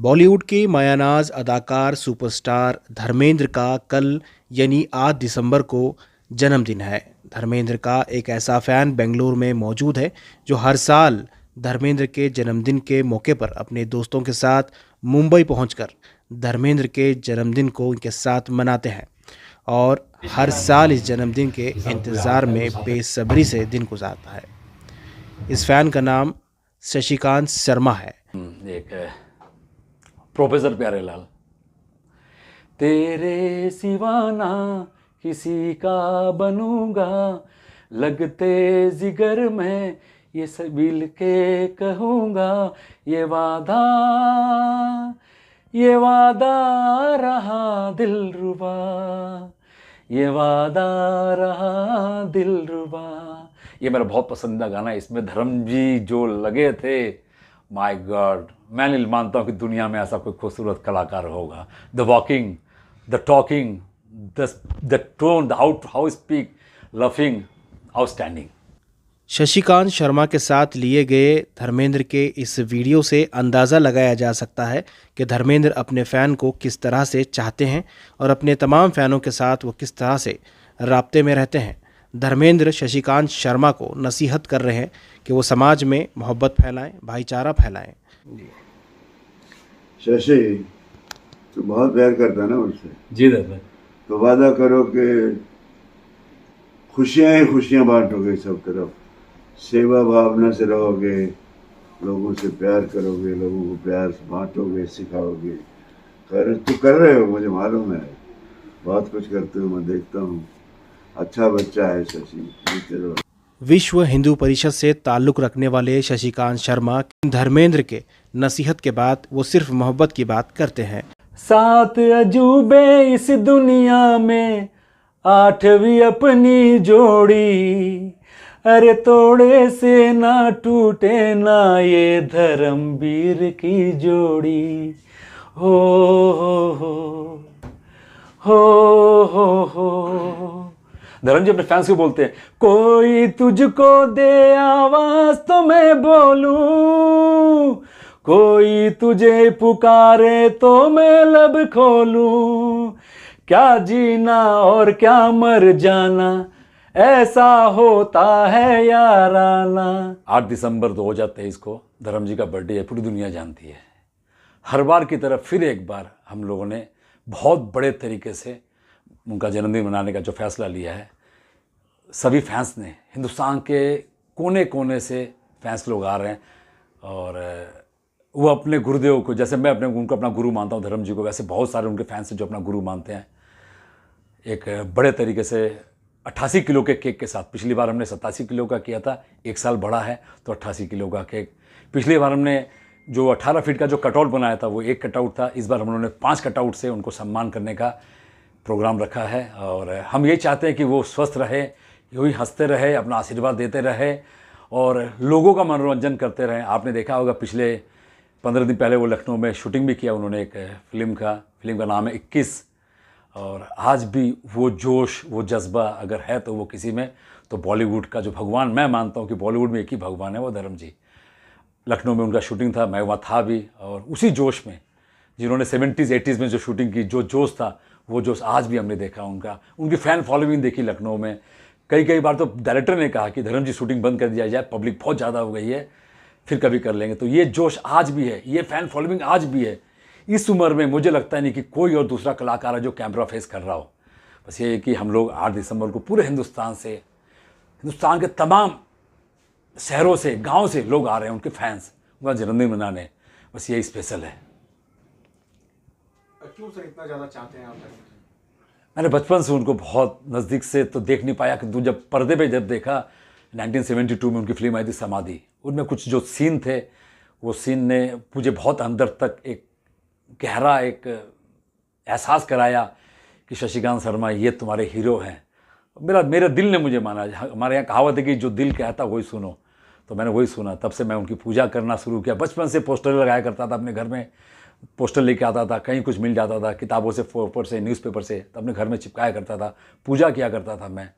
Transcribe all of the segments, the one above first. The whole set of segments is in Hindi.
बॉलीवुड के मायानाज अदाकार सुपरस्टार धर्मेंद्र का कल यानी 8 दिसंबर को जन्मदिन है। धर्मेंद्र का एक ऐसा फ़ैन बेंगलुरु में मौजूद है जो हर साल धर्मेंद्र के जन्मदिन के मौके पर अपने दोस्तों के साथ मुंबई पहुंचकर धर्मेंद्र के जन्मदिन को उनके साथ मनाते हैं और हर साल इस जन्मदिन के इंतज़ार में बेसब्री से दिन गुजारता है। इस फ़ैन का नाम शशिकांत शर्मा है। एक प्रोफेसर प्यारेलाल, तेरे सिवाना किसी का बनूंगा, लगते जिगर में ये मिल के कहूँगा, ये वादा रहा दिलरुबा, ये वादा रहा दिलरुबा। ये मेरा बहुत पसंदीदा गाना है। इसमें धर्म जी जो लगे थे, माय गॉड, मैं नहीं मानता हूँ कि दुनिया में ऐसा कोई खूबसूरत कलाकार होगा। The walking, the talking, the tone, the how speak, laughing, outstanding. Shashikant Sharma के साथ लिए गए धर्मेंद्र के इस वीडियो से अंदाज़ा लगाया जा सकता है कि धर्मेंद्र अपने फ़ैन को किस तरह से चाहते हैं और अपने तमाम फ़ैनों के साथ वो किस तरह से राब्ते में रहते हैं। धर्मेंद्र शशिकांत शर्मा को नसीहत कर रहे हैं कि वो समाज में मोहब्बत फैलाएं, भाईचारा फैलाएं। शशि, तू बहुत प्यार करता है ना मुझसे। जी दादा। तो वादा करो कि खुशियां ही खुशियां बांटोगे सब तरफ, सेवा भावना से रहोगे, लोगों से प्यार करोगे, लोगों को प्यार बांटोगे, सिखाओगे। तू कर रहे हो, मुझे मालूम है, बहुत कुछ करते हो, मैं देखता हूँ। अच्छा बच्चा है शशि, जीते रहो। विश्व हिंदू परिषद से ताल्लुक़ रखने वाले शशिकांत शर्मा धर्मेंद्र के नसीहत के बाद वो सिर्फ मोहब्बत की बात करते हैं। 7 अजूबे इस दुनिया में, 8वीं अपनी जोड़ी, अरे तोड़े से ना टूटे ना ये धर्मवीर की जोड़ी। हो हो। धर्म जी अपने फैंस को बोलते हैं, कोई तुझको दे आवाज तो मैं बोलूं, कोई तुझे पुकारे तो मैं लब खोलूं, क्या जीना और क्या मर जाना, ऐसा होता है याराना। 8 दिसंबर 2023 को धर्म जी का बर्थडे है, पूरी दुनिया जानती है। हर बार की तरह फिर एक बार हम लोगों ने बहुत बड़े तरीके से उनका जन्मदिन मनाने का जो फैसला लिया है। सभी फैंस ने, हिंदुस्तान के कोने कोने से फैंस लोग आ रहे हैं और वो अपने गुरुदेव को, जैसे मैं उनको अपना गुरु मानता हूँ धर्म जी को, वैसे बहुत सारे उनके फैंस हैं जो अपना गुरु मानते हैं। एक बड़े तरीके से 88 किलो के केक के साथ, पिछली बार हमने 87 किलो का किया था, एक साल बढ़ा है तो 88 किलो का केक। पिछली बार हमने जो 18 फीट का जो कटआउट बनाया था वो एक कटआउट था, इस बार हम लोगों ने 5 कटआउट से उनको सम्मान करने का प्रोग्राम रखा है। और हम ये चाहते हैं कि वो स्वस्थ रहे, यूँ ही हंसते रहे, अपना आशीर्वाद देते रहे और लोगों का मनोरंजन करते रहे। आपने देखा होगा पिछले 15 दिन पहले वो लखनऊ में शूटिंग भी किया उन्होंने एक फिल्म का नाम है 21। और आज भी वो जोश, वो जज्बा अगर है तो वो किसी में, तो बॉलीवुड का जो भगवान मैं मानता हूँ कि बॉलीवुड में एक ही भगवान है, वो धर्म जी। लखनऊ में उनका शूटिंग था, मैं वहाँ था भी, और उसी जोश में जिन्होंने 70s 80s में जो शूटिंग की, जो जोश था वो जोश आज भी हमने देखा उनकी फ़ैन फॉलोइंग देखी लखनऊ में। कई बार तो डायरेक्टर ने कहा कि धर्म जी शूटिंग बंद कर दिया जाए, पब्लिक बहुत ज़्यादा हो गई है, फिर कभी कर लेंगे। तो ये जोश आज भी है, ये फ़ैन फॉलोइंग आज भी है। इस उम्र में मुझे लगता नहीं कि कोई और दूसरा कलाकार है जो कैमरा फेस कर रहा हो। बस ये है कि हम लोग 8 दिसंबर को पूरे हिंदुस्तान के तमाम शहरों से, गांव से लोग आ रहे हैं, उनके फैंस उनका जन्मदिन मनाने। बस यही स्पेशल है। क्यों सर इतना ज़्यादा चाहते हैं आप? मैंने बचपन से उनको बहुत नज़दीक से तो देख नहीं पाया, कि जब पर्दे पे जब देखा 1972 में उनकी फिल्म आई थी समाधि, उनमें कुछ जो सीन थे, वो सीन ने मुझे बहुत अंदर तक एक गहरा एक एहसास कराया कि शशिकांत शर्मा ये तुम्हारे हीरो हैं। मेरा दिल ने मुझे माना। हमारे यहाँ कहावत है कि जो दिल कहता वही सुनो, तो मैंने वही सुना। तब से मैं उनकी पूजा करना शुरू किया। बचपन से पोस्टर लगाया करता था अपने घर में, पोस्टर लेके आता था, कहीं कुछ मिल जाता था, किताबों से, पेपर से, न्यूज़पेपर से, तो अपने घर में चिपकाया करता था, पूजा किया करता था मैं।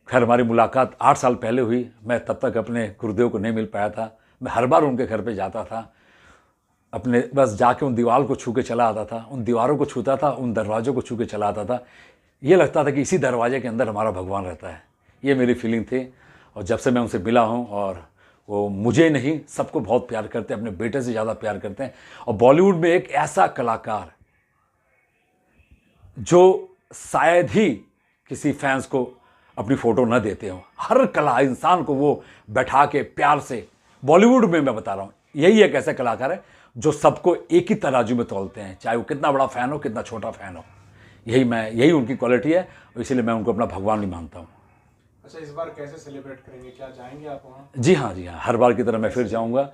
खैर हमारी मुलाकात 8 साल पहले हुई, मैं तब तक अपने गुरुदेव को नहीं मिल पाया था। मैं हर बार उनके घर पे जाता था। अपने बस जाके उन दीवार को छू के चला आता था, उन दीवारों को छूता था, उन दरवाज़ों को छू के चला आता था। ये लगता था कि इसी दरवाजे के अंदर हमारा भगवान रहता है। ये मेरी फीलिंग थी। और जब से मैं उनसे मिला हूँ, और वो मुझे नहीं सबको बहुत प्यार करते हैं, अपने बेटे से ज़्यादा प्यार करते हैं। और बॉलीवुड में एक ऐसा कलाकार जो शायद ही किसी फैंस को अपनी फ़ोटो न देते हो, हर कला इंसान को वो बैठा के प्यार से, बॉलीवुड में मैं बता रहा हूँ, यही एक ऐसा कलाकार है जो सबको एक ही तराजू में तौलते हैं, चाहे वो कितना बड़ा फ़ैन हो, कितना छोटा फ़ैन हो। यही उनकी क्वालिटी है, और इसीलिए मैं उनको अपना भगवान भी मानता हूँ। अच्छा, इस बार कैसे सेलिब्रेट करेंगे, क्या जाएंगे आप वहाँ? जी हाँ, जी हाँ, हर बार की तरह मैं फिर जाऊँगा।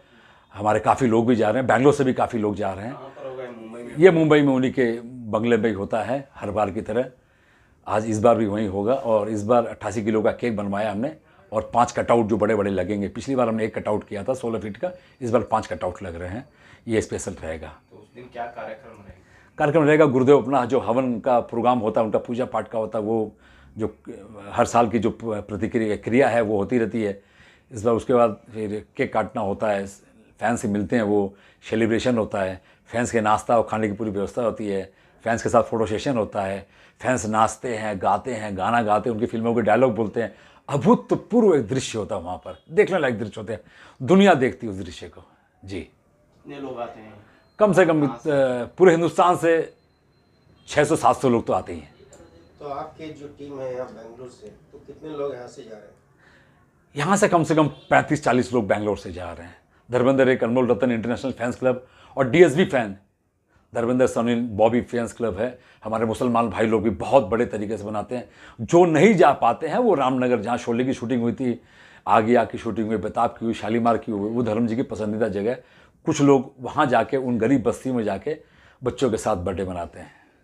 हमारे काफ़ी लोग भी जा रहे हैं, बैंगलोर से भी काफ़ी लोग जा रहे हैं। कहाँ पर होगा? मुंबई में? ये मुंबई में उन्हीं के बंगले में ही होता है हर बार की तरह। आज इस बार भी वहीं होगा। और इस बार 88 किलो का केक बनवाया हमने, और 5 कटआउट जो बड़े बड़े लगेंगे। पिछली बार हमने 1 कटआउट किया था 16 फीट का, इस बार 5 कटआउट लग रहे हैं। ये स्पेशल रहेगा। तो उस दिन क्या कार्यक्रम रहेगा? कार्यक्रम रहेगा, गुरुदेव अपना जो हवन का प्रोग्राम होता है, उनका पूजा पाठ का होता है, वो जो हर साल की जो क्रिया है वो होती रहती है। इस बार उसके बाद फिर केक काटना होता है, फैंस से मिलते हैं, वो सेलिब्रेशन होता है, फैंस के नाश्ता और खाने की पूरी व्यवस्था होती है, फैंस के साथ फोटो सेशन होता है, फैंस नाचते हैं, गाते हैं, गाना गाते हैं, उनकी फिल्मों के डायलॉग बोलते हैं। अभूतपूर्व एक दृश्य होता है वहाँ पर, देखने लायक दृश्य होते हैं, दुनिया देखती है उस दृश्य को। जी, कितने लोग आते हैं? कम से कम पूरे हिंदुस्तान से 600-700 लोग तो आते ही हैं। तो आपकी जो टीम है यहाँ बेंगलुरु से, तो कितने लोग यहाँ से जा रहे हैं? यहाँ से कम 35-40 लोग बैंगलोर से जा रहे हैं। धर्मेंद्र एक अनमोल रतन इंटरनेशनल फैंस क्लब और DSB fan Dharmendra Sunny Bobby fans club है। हमारे मुसलमान भाई लोग भी बहुत बड़े तरीके से बनाते हैं। जो नहीं जा पाते हैं वो रामनगर, जहाँ शोले की शूटिंग हुई थी, आगिया की शूटिंग हुई, बेताब की हुई, शालीमार की हुई, वो धर्म जी की पसंदीदा जगह। कुछ लोग वहाँ जाके उन गरीब बस्ती में जाके बच्चों के साथ बर्थडे मनाते हैं।